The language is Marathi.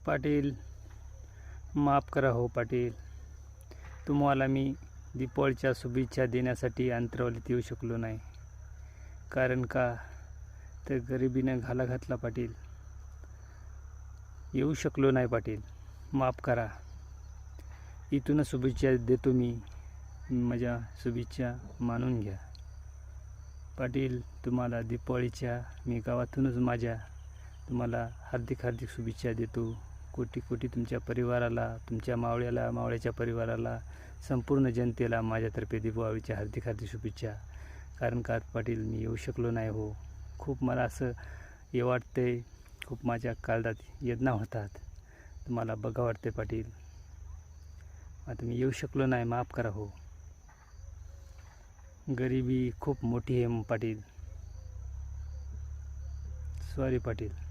पाटील, माफ करा हो पाटील. तुम्हाला मी दीपावलीच्या शुभेच्छा देण्यासाठी अंतरावलीत येऊ शकलो नाही. कारण का तर गरिबीनं घाला घातला पाटील. येऊ शकलो नाही पाटील, माफ करा. इथूनच शुभेच्छा देतो मी, माझ्या शुभेच्छा मानून घ्या. पाटील, तुम्हाला दीपावलीच्या मी गावातूनच माझ्या तुम्हाला हार्दिक हार्दिक शुभेच्छा देतो. कोटी कोटी तुमच्या परिवाराला, तुमच्या मावळ्याला, मावळ्याच्या परिवाराला, संपूर्ण जनतेला माझ्यातर्फे दीपावलीच्या हार्दिक हार्दिक शुभेच्छा. कारण का पाटील, मी येऊ शकलो नाही हो. खूप मला असं हे वाटतंय, खूप माझ्या काळात वेदना होतात. तुम्हाला बघा वाटते पाटील. आता मी येऊ शकलो नाही, माफ करा हो. गरिबी खूप मोठी आहे पाटील. सॉरी पाटील.